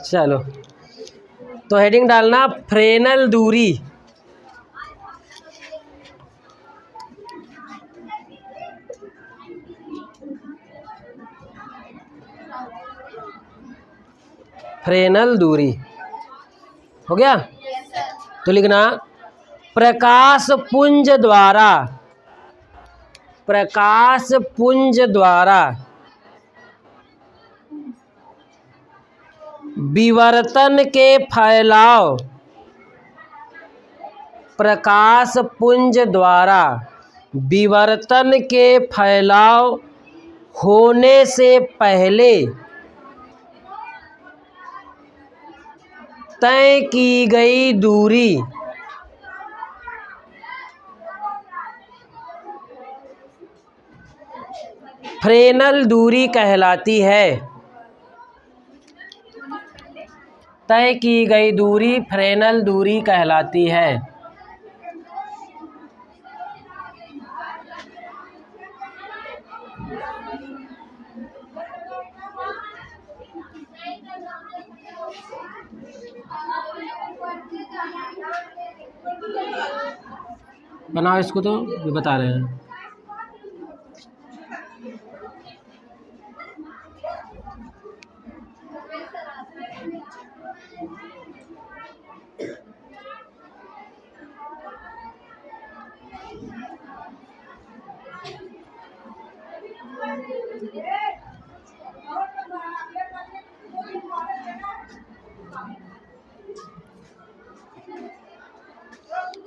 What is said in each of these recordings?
चलो, तो हेडिंग डालना फ्रेनल दूरी। फ्रेनल दूरी हो गया। तो लिखना प्रकाश पुंज द्वारा विवर्तन के फैलाव, प्रकाश पुंज द्वारा विवर्तन के फैलाव होने से पहले तय की गई दूरी फ्रेनल दूरी कहलाती है। तय की गई दूरी फ्रेनल दूरी कहलाती है। बनाओ इसको, तो ये बता रहे हैं।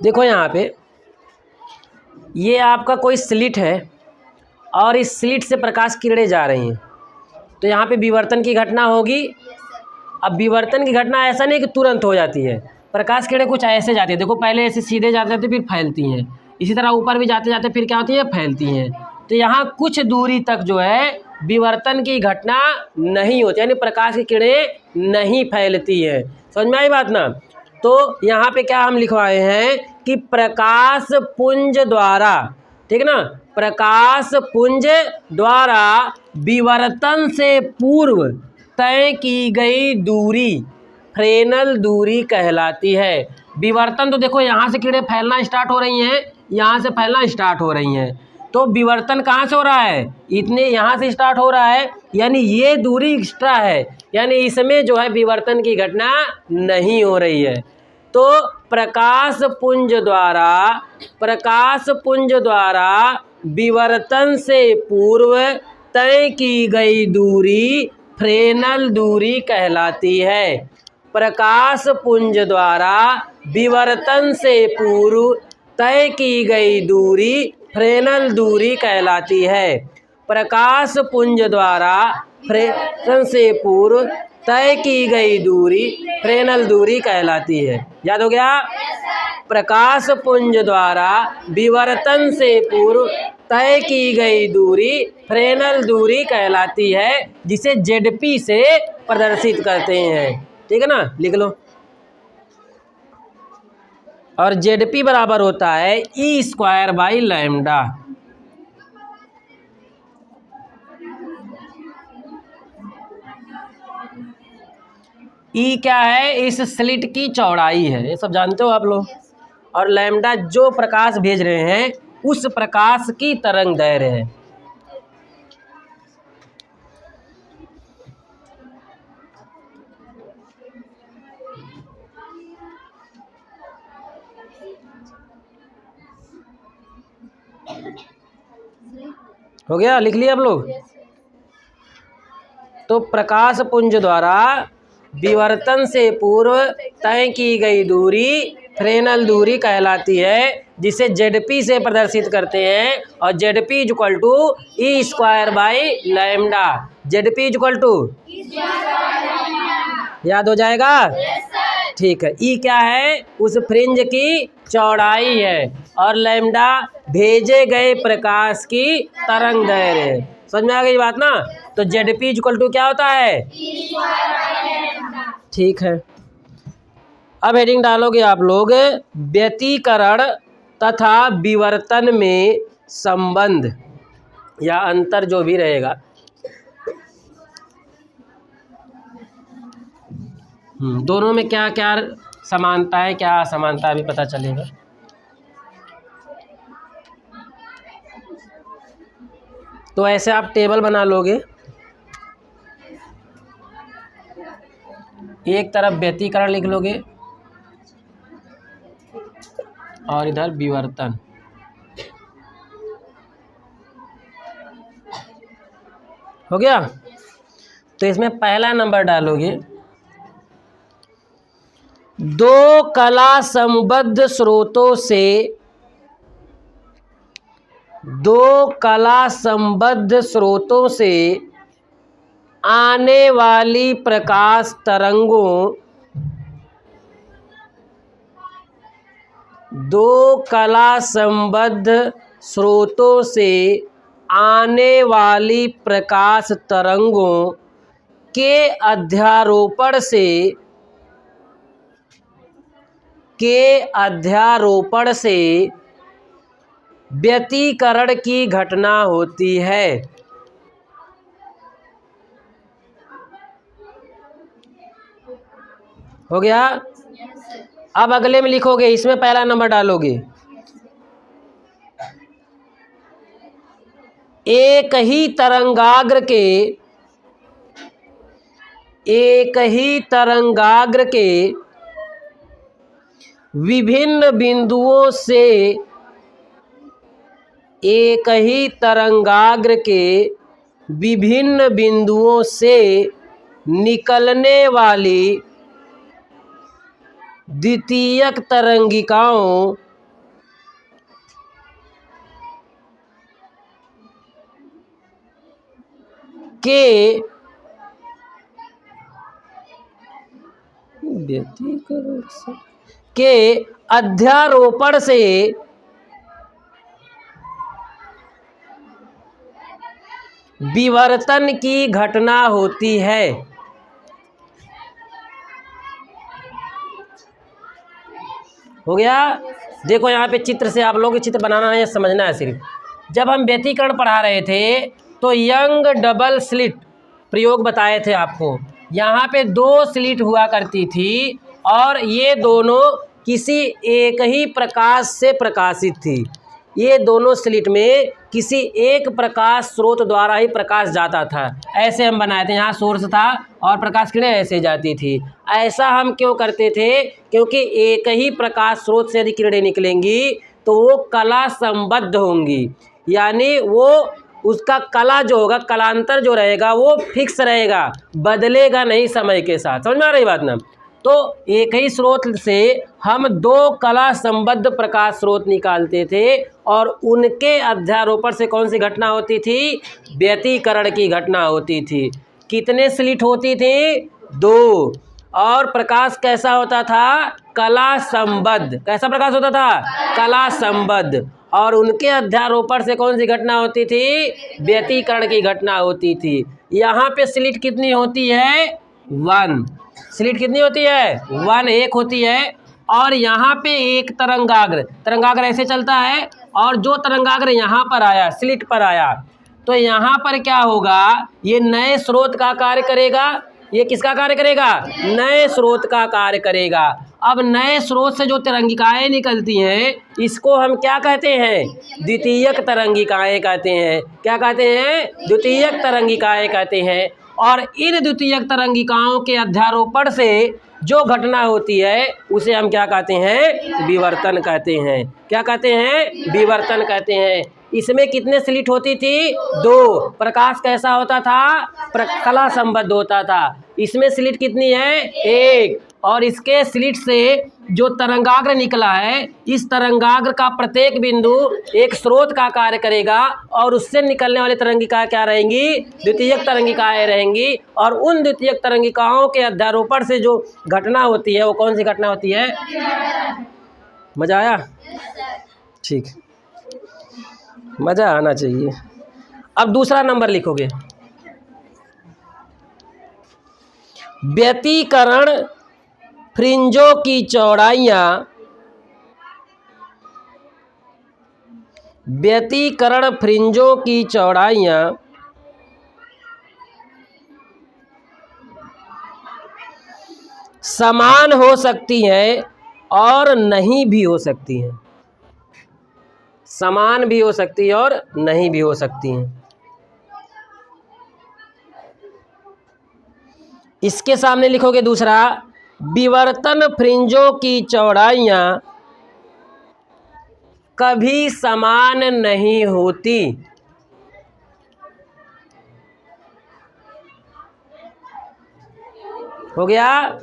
देखो यहाँ पे ये आपका कोई स्लिट है और इस स्लिट से प्रकाश किरणें जा रही हैं, तो यहाँ पे विवर्तन की घटना होगी। अब विवर्तन की घटना ऐसा नहीं कि तुरंत हो जाती है, प्रकाश किरणें कुछ ऐसे जाती है। देखो पहले ऐसे सीधे जाते जाते फिर फैलती हैं, इसी तरह ऊपर भी जाते जाते फिर क्या होती है, फैलती हैं। तो यहाँ कुछ दूरी तक जो है विवर्तन की घटना नहीं होती, यानी प्रकाश की किरणें नहीं फैलती है। समझ में आई बात ना। तो यहाँ पे क्या हम लिखवाए हैं कि प्रकाश पुंज द्वारा, ठीक है ना, प्रकाश पुंज द्वारा विवर्तन से पूर्व तय की गई दूरी फ्रेनल दूरी कहलाती है। विवर्तन तो देखो यहाँ से किरणें फैलना स्टार्ट हो रही हैं, यहाँ से फैलना स्टार्ट हो रही हैं, तो विवर्तन कहाँ से हो रहा है, इतने यहाँ से स्टार्ट हो रहा है, यानी ये दूरी एक्स्ट्रा है, यानी इसमें जो है विवर्तन की घटना नहीं हो रही है। तो प्रकाश पुंज द्वारा विवर्तन से पूर्व तय की गई दूरी फ्रेनल दूरी कहलाती है। प्रकाश पुंज द्वारा विवर्तन से पूर्व तय की गई दूरी फ्रेनल दूरी कहलाती है। प्रकाश पुंज द्वारा विवर्तन से पूर्व तय की गई दूरी फ्रेनल दूरी कहलाती है। याद हो गया? प्रकाश पुंज द्वारा विवर्तन से पूर्व तय की गई दूरी फ्रेनल दूरी कहलाती है, जिसे जेडपी से प्रदर्शित करते हैं। ठीक है ना, लिख लो। और जेडपी बराबर होता है E²/λ। ई क्या है, इस स्लिट की चौड़ाई है, ये सब जानते हो आप लोग। और लैम्डा जो प्रकाश भेज रहे हैं उस प्रकाश की तरंग दैर्घ्य है। हो गया, लिख लिया आप लोग। तो प्रकाश पुंज द्वारा विवर्तन से पूर्व तय की गई दूरी फ्रेनल दूरी कहलाती है, जिसे जेडपी से प्रदर्शित करते हैं। और ZP equal to E²/λ। ZP equal to, याद हो जाएगा? ठीक है। ई क्या है, उस फ्रिंज की चौड़ाई है, और लैम्डा भेजे गए प्रकाश की तरंग दैर्घ्य है। समझ में आ गई बात ना। तो जेडपी इक्वल टू क्या होता है, ठीक है। अब हेडिंग डालोगे आप लोग, व्यतिकरण तथा विवर्तन में संबंध या अंतर जो भी रहेगा, दोनों में क्या क्या समानता है, क्या असमानता है, अभी पता चलेगा। तो ऐसे आप टेबल बना लोगे, एक तरफ व्यतिकरण लिख लोगे और इधर विवर्तन। हो गया। तो इसमें पहला नंबर डालोगे, दो कला संबद्ध स्रोतों से, दो कला संबद्ध स्रोतों से आने वाली प्रकाश तरंगों, दो कला संबद्ध स्रोतों से आने वाली प्रकाश तरंगों के अध्यारोपण से व्यतिकरण की घटना होती है। हो गया। अब अगले में लिखोगे, इसमें पहला नंबर डालोगे, एक ही तरंगाग्र के विभिन्न बिंदुओं से, एक ही तरंगाग्र के विभिन्न बिंदुओं से निकलने वाली द्वितीयक तरंगिकाओं के अध्यारोपण से विवर्तन की घटना होती है। हो गया। देखो यहाँ पे चित्र से आप लोगों को चित्र बनाना नहीं है, समझना है सिर्फ। जब हम व्यतिकरण पढ़ा रहे थे तो यंग डबल स्लिट प्रयोग बताए थे आपको। यहाँ पे दो स्लिट हुआ करती थी और ये दोनों किसी एक ही प्रकाश से प्रकाशित थी। ये दोनों स्लिट में किसी एक प्रकाश स्रोत द्वारा ही प्रकाश जाता था। ऐसे हम बनाए थे, यहाँ सोर्स था और प्रकाश किरणें ऐसे जाती थी। ऐसा हम क्यों करते थे? क्योंकि एक ही प्रकाश स्रोत से यदि किरणें निकलेंगी तो वो कला संबद्ध होंगी, यानी वो उसका कला जो होगा, कलांतर जो रहेगा वो फिक्स रहेगा, बदलेगा नहीं समय के साथ। समझ में आ रही बात ना? तो एक ही स्रोत से हम दो कला संबद्ध प्रकाश स्रोत निकालते थे और उनके अध्यारोपण से कौन सी घटना होती थी? व्यतिकरण की घटना होती थी। कितने स्लिट होती थी? दो। और प्रकाश कैसा होता था? कला संबद्ध। कैसा प्रकाश होता था? कला संबद्ध। और उनके अध्यारोपण से कौन सी घटना होती थी? व्यतिकरण की घटना होती थी। यहाँ पे स्लिट कितनी होती है? 1। स्लिट कितनी होती है? 1, एक होती है। और यहाँ पे एक तरंगाग्र ऐसे चलता है और जो तरंगाग्र यहाँ पर आया, स्लिट पर आया, तो यहाँ पर क्या होगा? ये नए स्रोत का कार्य करेगा। ये किसका कार्य करेगा? नए स्रोत का कार्य करेगा। अब नए स्रोत से जो तरंगिकाएं निकलती हैं इसको हम क्या कहते हैं? द्वितीयक तरंगिकाएं कहते हैं। क्या कहते हैं? द्वितीयक तरंगिकाएं कहते हैं। और इन द्वितीयक तरंगिकाओं के अध्यारोपण से जो घटना होती है उसे हम क्या कहते हैं? विवर्तन कहते हैं। क्या कहते हैं? विवर्तन कहते हैं। इसमें कितने स्लिट होती थी? 2। प्रकाश कैसा होता था? कला संबद्ध होता था। इसमें स्लिट कितनी है? 1। और इसके स्लिट से जो तरंगाग्र निकला है, इस तरंगाग्र का प्रत्येक बिंदु एक स्रोत का कार्य करेगा और उससे निकलने वाली तरंगिकाएं क्या रहेंगी? द्वितीयक तरंगिकाएं रहेंगी। और उन द्वितीयक तरंगिकाओं के अध्यारोपण से जो घटना होती है वो कौन सी घटना होती है? मजा आया? ठीक, मजा आना चाहिए। अब दूसरा नंबर लिखोगे, व्यतिकरण फ्रिंजों की चौड़ाइयाँ, व्यतिकरण फ्रिंजों की चौड़ाइयाँ समान हो सकती हैं और नहीं भी हो सकती हैं, समान भी हो सकती है और नहीं भी हो सकती हैं। इसके सामने लिखोगे दूसरा, विवर्तन फ्रिंजों की चौड़ाइयाँ कभी समान नहीं होती। हो गया।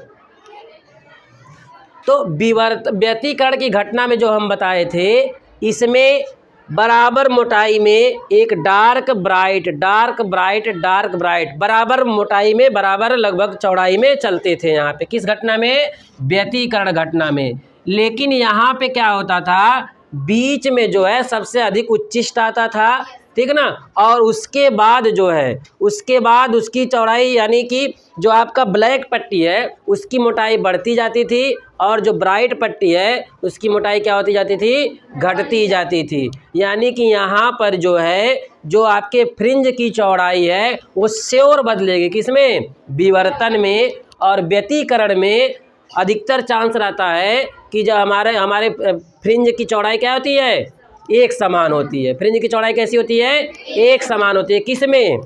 तो व्यतिकरण की घटना में जो हम बताए थे, इसमें बराबर मोटाई में एक dark bright dark bright dark bright बराबर मोटाई में बराबर लगभग चौड़ाई में चलते थे यहाँ पे। किस घटना में? व्यतिकरण घटना में। लेकिन यहाँ पे क्या होता था, बीच में जो है सबसे अधिक उच्चिष्ट आता था, ठीक ना, और उसके बाद जो है उसके बाद उसकी चौड़ाई यानी कि जो आपका ब्लैक पट्टी है उसकी मोटाई बढ़ती जाती थी और जो ब्राइट पट्टी है उसकी मोटाई क्या होती जाती थी? घटती जाती थी। यानी कि यहाँ पर जो है जो आपके फ्रिंज की चौड़ाई है वो श्योर बदलेगी। किसमें? विवर्तन में। और व्यतिकरण में अधिकतर चांस रहता है कि जब हमारे फ्रिंज की चौड़ाई क्या होती है? एक समान होती है। फ्रिंज की चौड़ाई कैसी होती है? एक समान होती है। किसमें?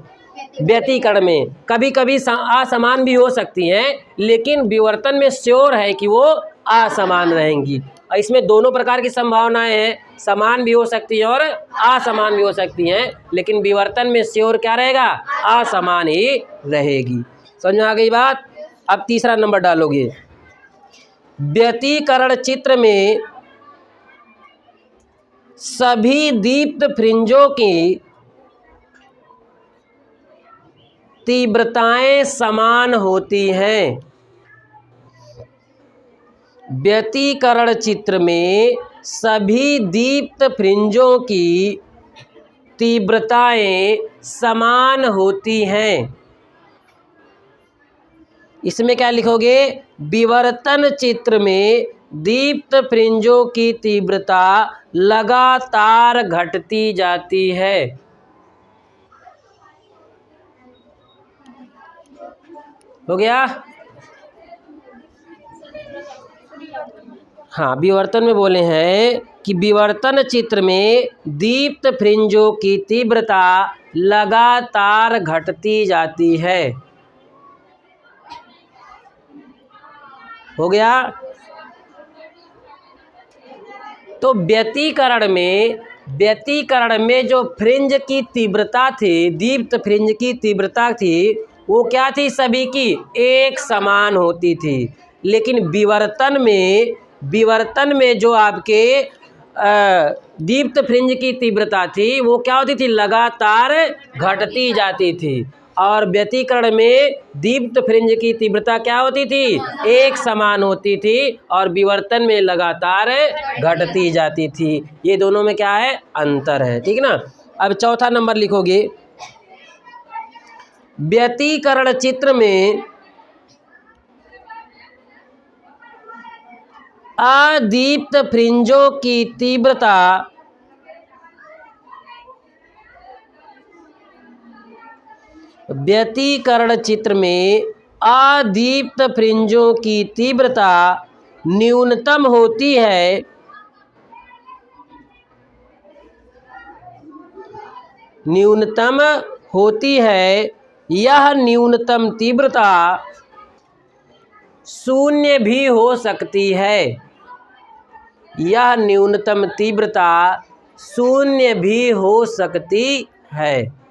व्यतिकरण में। कभी कभी असमान भी हो सकती हैं, लेकिन विवर्तन में श्योर है कि वो असमान रहेंगी। और इसमें दोनों प्रकार की संभावनाएं हैं, समान भी हो सकती हैं और असमान भी हो सकती हैं, लेकिन विवर्तन में श्योर क्या रहेगा? असमान ही रहेगी। समझ में आ गई बात? अब तीसरा नंबर डालोगे। व्यतिकरण चित्र में सभी दीप्त फ्रिंजों की तीव्रताएं समान होती हैं। व्यतिकरण चित्र में सभी दीप्त फ्रिंजों की तीव्रताएं समान होती हैं। इसमें क्या लिखोगे? विवर्तन चित्र में दीप्त फ्रिंजों की तीव्रता लगातार घटती जाती है। हो गया? हाँ, विवर्तन में बोले हैं कि विवर्तन चित्र में दीप्त फ्रिंजों की तीव्रता लगातार घटती जाती है। हो गया? तो व्यतिकरण में जो फ्रिंज की तीव्रता थी, दीप्त फ्रिंज की तीव्रता थी, वो क्या थी? सभी की एक समान होती थी। लेकिन विवर्तन में जो आपके दीप्त फ्रिंज की तीव्रता थी वो क्या होती थी? लगातार घटती जाती थी। और व्यतिकरण में दीप्त फ्रिंज की तीव्रता क्या होती थी? एक समान होती थी और विवर्तन में लगातार घटती जाती थी। ये दोनों में क्या है? अंतर है। ठीक ना। अब चौथा नंबर लिखोगे, व्यतिकरण चित्र में अदीप्त फ्रिंजों की तीव्रता व्यतिकरण चित्र में अदीप्त फ्रिंजों की तीव्रता न्यूनतम होती है यह न्यूनतम तीव्रता शून्य भी हो सकती है। यह न्यूनतम तीव्रता शून्य भी हो सकती है।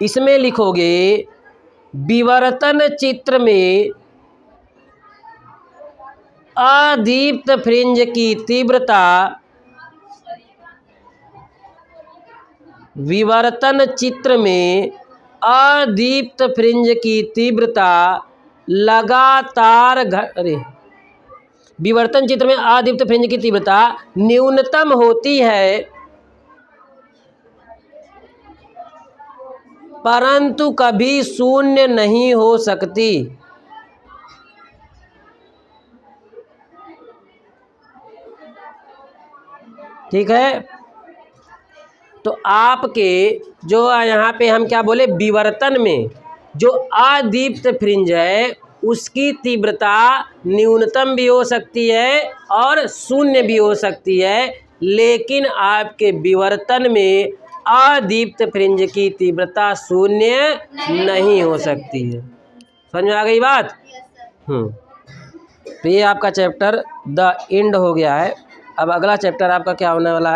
इसमें लिखोगे, विवर्तन चित्र में अदीप्त फ्रिंज की तीव्रता विवर्तन चित्र में अदीप्त फ्रिंज की तीव्रता लगातार विवर्तन चित्र में अदीप्त फ्रिंज की तीव्रता न्यूनतम होती है, परंतु कभी शून्य नहीं हो सकती। ठीक है। तो आपके जो यहाँ पे हम क्या बोले, विवर्तन में जो अदीप्त फ्रिंज है उसकी तीव्रता न्यूनतम भी हो सकती है और शून्य भी हो सकती है, लेकिन आपके विवर्तन में अदीप्त फ्रिंज की तीव्रता शून्य नहीं हो सकती है। समझ में आ गई बात? तो ये आपका चैप्टर द एंड हो गया है। अब अगला चैप्टर आपका क्या होने वाला है?